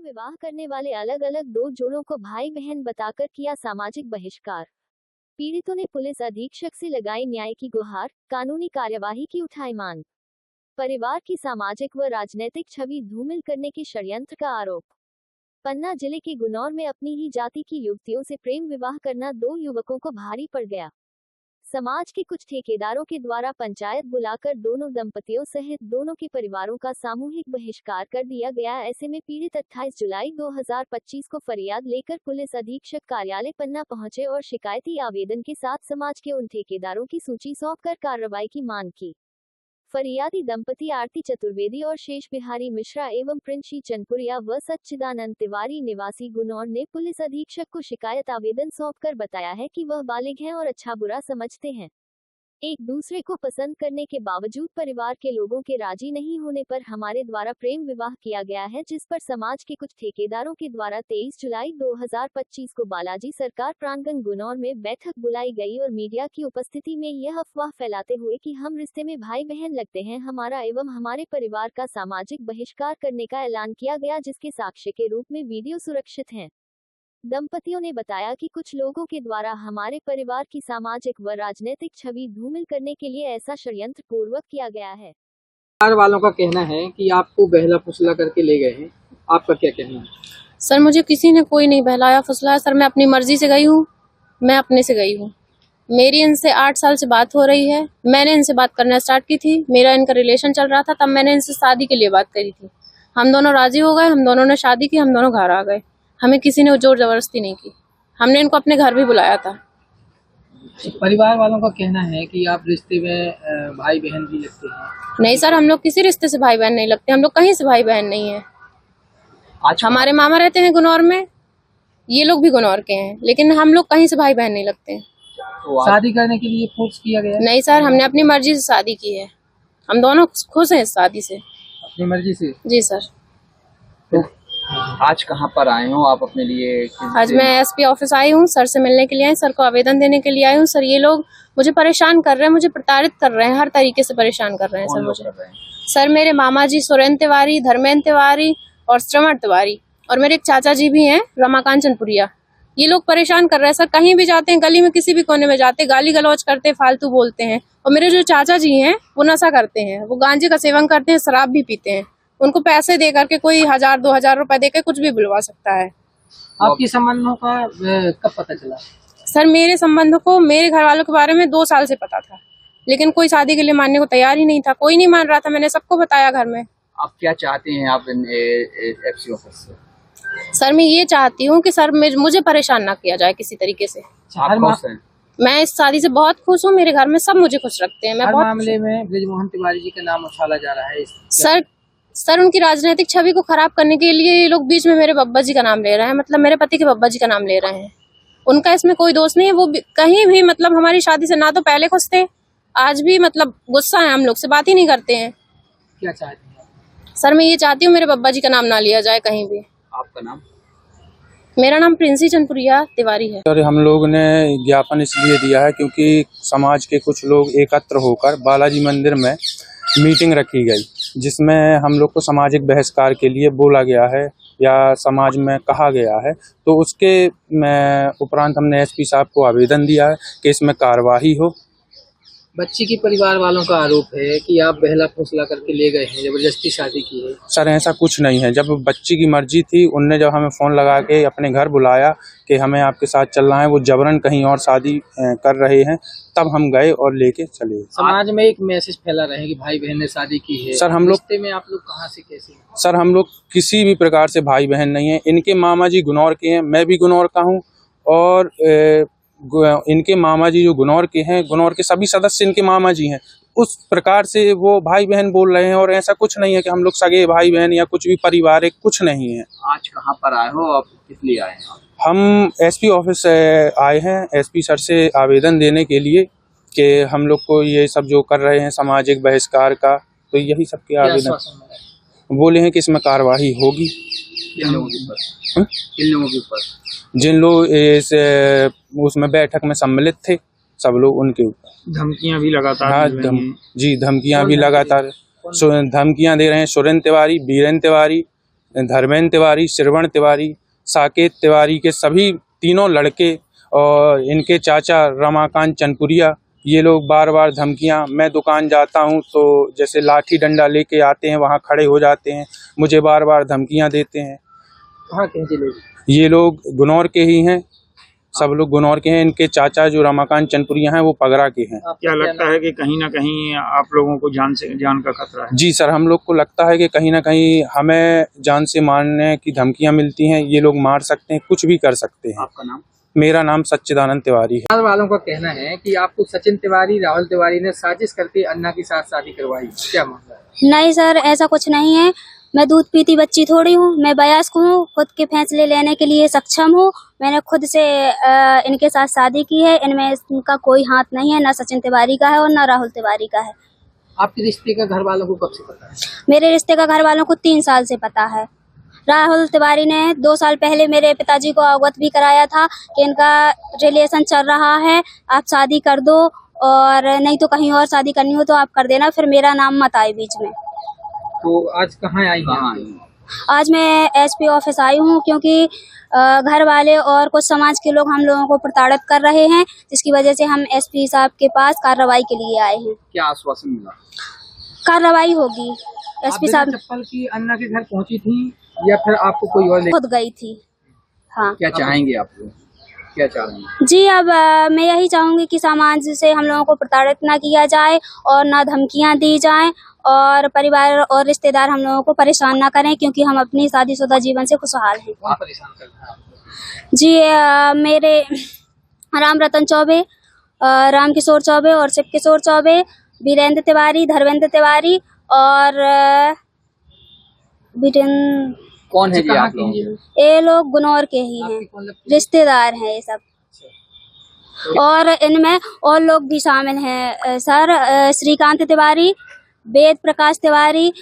विवाह करने वाले अलग अलग दो जोड़ों को भाई बहन बताकर किया सामाजिक बहिष्कार। पीड़ितों ने पुलिस अधीक्षक से लगाई न्याय की गुहार, कानूनी कार्यवाही की उठाई मांग। परिवार की सामाजिक व राजनीतिक छवि धूमिल करने के षड्यंत्र का आरोप। पन्ना जिले के गुनौर में अपनी ही जाति की युवतियों से प्रेम विवाह करना दो युवकों को भारी पड़ गया। समाज के कुछ ठेकेदारों के द्वारा पंचायत बुलाकर दोनों दंपतियों सहित दोनों के परिवारों का सामूहिक बहिष्कार कर दिया गया। ऐसे में पीड़ित 28 जुलाई 2025 को फरियाद लेकर पुलिस अधीक्षक कार्यालय पन्ना पहुंचे और शिकायती आवेदन के साथ समाज के उन ठेकेदारों की सूची सौंपकर कार्रवाई की मांग की। फरियादी दंपति आरती चतुर्वेदी और शेष बिहारी मिश्रा एवं प्रिंसी चनपुरिया व सच्चिदानंद तिवारी निवासी गुनौर ने पुलिस अधीक्षक को शिकायत आवेदन सौंपकर बताया है कि वह बालिग हैं और अच्छा बुरा समझते हैं। एक दूसरे को पसंद करने के बावजूद परिवार के लोगों के राजी नहीं होने पर हमारे द्वारा प्रेम विवाह किया गया है, जिस पर समाज के कुछ ठेकेदारों के द्वारा 23 जुलाई 2025 को बालाजी सरकार प्रांगण गुनौर में बैठक बुलाई गई और मीडिया की उपस्थिति में यह अफवाह फैलाते हुए कि हम रिश्ते में भाई बहन लगते हैं, हमारा एवं हमारे परिवार का सामाजिक बहिष्कार करने का ऐलान किया गया, जिसके साक्ष्य के रूप में वीडियो सुरक्षित हैं। दंपतियों ने बताया कि कुछ लोगों के द्वारा हमारे परिवार की सामाजिक व राजनीतिक छवि धूमिल करने के लिए ऐसा षड्यंत्र पूर्वक किया गया है। परिवार वालों का कहना है कि आपको बहला फुसला करके ले गए हैं, आपका क्या कहना है? सर, मुझे किसी ने कोई नहीं बहलाया फुसलाया सर, मैं अपनी मर्जी से गई हूँ, मैं अपने से गई हूँ। मेरी इनसे 8 साल से बात हो रही है। मैंने इनसे बात करना स्टार्ट की थी, मेरा इनका रिलेशन चल रहा था, तब मैंने इनसे शादी के लिए बात करी थी। हम दोनों राजी हो गए, हम दोनों ने शादी की, हम दोनों घर आ गए। हमें किसी ने जोर जबरदस्ती नहीं की, हमने इनको अपने घर भी बुलाया था। परिवार वालों का कहना है कि आप रिश्ते में भाई बहन भी लगते हैं। नहीं सर, हम लोग किसी रिश्ते से भाई बहन नहीं लगते, हम लोग कहीं से भाई बहन नहीं है। हमारे मामा रहते हैं गुनौर में, ये लोग भी गुनौर के हैं, लेकिन हम लोग कहीं से भाई बहन नहीं लगते हैं। तो शादी करने के लिए फोर्स किया गया? नहीं सर, हमने अपनी मर्जी से शादी की है, हम दोनों खुश हैं इस शादी से। अपनी मर्जी से? जी सर। तो आज कहाँ पर आए हो आप अपने लिए? आज मैं एसपी ऑफिस आई हूँ, सर से मिलने के लिए आई, सर को आवेदन देने के लिए आई हूँ। सर, ये लोग मुझे परेशान कर रहे हैं, मुझे प्रताड़ित कर रहे हैं, हर तरीके से परेशान कर रहे हैं सर मुझे। सर, मेरे मामा जी सुरेंद्र तिवारी, धर्मेंद्र तिवारी और श्रवण तिवारी, और मेरे एक चाचा जी भी हैं रमाकांत चनपुरिया, ये लोग परेशान कर रहे हैं सर। कहीं भी जाते हैं, गली में किसी भी कोने में जाते, गाली गलौज करते, फालतू बोलते हैं। और मेरे जो चाचा जी हैं वो नशा करते हैं, वो गांजे का सेवन करते हैं, शराब भी पीते हैं। उनको पैसे दे करके कोई 1000-2000 रुपए देकर कुछ भी बुलवा सकता है। आपकी संबंधों का कब पता चला? सर, मेरे संबंधों को मेरे घर वालों के बारे में 2 साल से पता था, लेकिन कोई शादी के लिए मानने को तैयार ही नहीं था, कोई नहीं मान रहा था। मैंने सबको बताया घर में। आप क्या चाहते हैं आप एफसी ऑफिस से? सर, मैं ये चाहती हूँ कि सर मुझे परेशान ना किया जाए किसी तरीके से। मैं इस शादी से बहुत खुश हूँ, मेरे घर में सब मुझे खुश रखते हैं। मैं बहुत मामले में बृजमोहन तिवारी जी का नाम उछाला जा रहा है। सर, उनकी राजनीतिक छवि को खराब करने के लिए ये लोग बीच में मेरे बब्बा जी का नाम ले रहे हैं, मतलब मेरे पति के बब्बा जी का नाम ले रहे हैं। उनका इसमें कोई दोष नहीं है, वो कहीं भी मतलब हमारी शादी से ना तो पहले खुश थे, आज भी मतलब गुस्सा है, हम लोग से बात ही नहीं करते हैं। क्या चाहते हैं? सर, मैं ये चाहती हूँ मेरे बब्बा जी का नाम ना लिया जाए कहीं भी। आपका नाम? मेरा नाम प्रिंसी चनपुरिया तिवारी है। सर, हम लोग ने ज्ञापन इसलिए दिया है क्योंकि समाज के कुछ लोग एकत्र होकर बालाजी मंदिर में मीटिंग रखी गई, जिसमें हम लोग को सामाजिक बहिष्कार के लिए बोला गया है या समाज में कहा गया है। तो उसके उपरांत हमने एसपी साहब को आवेदन दिया है कि इसमें कार्रवाई हो। बच्ची की परिवार वालों का आरोप है कि आप बहला फुसला करके ले गए हैं, जबरदस्ती शादी की है। सर, ऐसा कुछ नहीं है। जब बच्ची की मर्जी थी, उनने जब हमें फ़ोन लगा के अपने घर बुलाया कि हमें आपके साथ चलना है, वो जबरन कहीं और शादी कर रहे हैं, तब हम गए और लेके चले। समाज में एक मैसेज फैला रहे कि भाई बहन ने शादी की है। सर, हम लोग रिश्ते में आप लोग कहाँ से कैसे? सर, हम लोग किसी भी प्रकार से भाई बहन नहीं है। इनके मामा जी गुनौर के हैं, मैं भी गुनौर का हूँ, और इनके मामा जी जो गुनौर के हैं, गुनौर के सभी सदस्य इनके मामा जी हैं। उस प्रकार से वो भाई बहन बोल रहे हैं, और ऐसा कुछ नहीं है कि हम लोग सगे भाई बहन या कुछ भी पारिवारिक कुछ नहीं है। आज कहाँ पर आए हो, आप किस लिए आए हैं? हम एसपी ऑफिस आए हैं एसपी सर से आवेदन देने के लिए कि हम लोग को ये सब जो कर रहे हैं सामाजिक बहिष्कार का, तो यही सब के आवेदन बोले हैं कि इसमें कार्रवाई होगी। किन लोगों के ऊपर? जिन लोग इस उसमें बैठक में सम्मिलित थे, सब लोग उनके ऊपर धमकियां भी लगातार? हाँ, धमकियां भी लगातार धमकियां दे रहे हैं। सुरेंद्र तिवारी, बीरेंद्र तिवारी, धर्मेंद्र तिवारी, श्रवण तिवारी, साकेत तिवारी के सभी तीनों लड़के और इनके चाचा रमाकांत चनपुरिया, ये लोग बार बार धमकियां, मैं दुकान जाता हूं तो जैसे लाठी डंडा लेके आते हैं, वहां खड़े हो जाते हैं, मुझे बार बार धमकियां देते हैं। कहाँ के हैं ये लोग? ये लोग गुनौर के ही हैं, सब लोग गुनौर के हैं। इनके चाचा जो रमाकांत चनपुरिया हैं वो पगरा के हैं। क्या लगता है कि कहीं ना कहीं आप लोगों को जान का खतरा है? जी सर, हम लोग को लगता है कि कहीं ना कहीं हमें जान से मारने की धमकियां मिलती हैं। ये लोग मार सकते हैं, कुछ भी कर सकते हैं। आपका नाम? मेरा नाम सच्चिदानंद तिवारी है। परिवार वालों का कहना है कि आपको सचिन तिवारी, राहुल तिवारी ने साजिश करके अन्ना के साथ शादी करवाई, क्या मामला है? नहीं सर, ऐसा कुछ नहीं है। मैं दूध पीती बच्ची थोड़ी हूँ, मैं वयस्क हूँ, खुद के फैसले लेने के लिए सक्षम हूँ। मैंने खुद से इनके साथ शादी की है। इनमें इनका कोई हाथ नहीं है, ना सचिन तिवारी का है और ना राहुल तिवारी का है। आपके रिश्ते का घर वालों को कब से पता है? मेरे रिश्ते का घर वालों को 3 साल से पता है। राहुल तिवारी ने 2 साल पहले मेरे पिताजी को अवगत भी कराया था कि इनका रिलेशन चल रहा है, आप शादी कर दो और नहीं तो कहीं और शादी करनी हो तो आप कर देना, फिर मेरा नाम मत आए बीच में। तो आज कहाँ आई हैं? आज मैं एसपी ऑफिस आई हूँ क्योंकि घर वाले और कुछ समाज के लोग हम लोगों को प्रताड़ित कर रहे हैं, जिसकी वजह से हम एसपी साहब के पास कार्रवाई के लिए आए हैं। क्या आश्वासन मिला? कार्रवाई होगी। एसपी साहब चप्पल की अन्ना के घर पहुंची थी या फिर आपको कोई और खुद गई थी? हाँ। क्या चाहेंगे आप लोग? क्या चाह रहे हैं? जी, अब मैं यही चाहूंगी कि समाज से हम लोगों को प्रताड़ित ना किया जाए और ना धमकियां दी जाएं और परिवार और रिश्तेदार हम लोगों को परेशान ना करें, क्योंकि हम अपनी शादीशुदा जीवन से खुशहाल हैं। कौन परेशान कर रहा है आपको? जी, मेरे राम रतन चौबे, राम किशोर चौबे और शिव किशोर चौबे, वीरेंद्र तिवारी, धर्मेंद्र तिवारी और कौन है जी आप लोग? ये लोग गुनौर के ही हैं, रिश्तेदार हैं ये सब। और इनमें और लोग भी शामिल हैं सर, श्रीकांत तिवारी, वेद प्रकाश तिवारी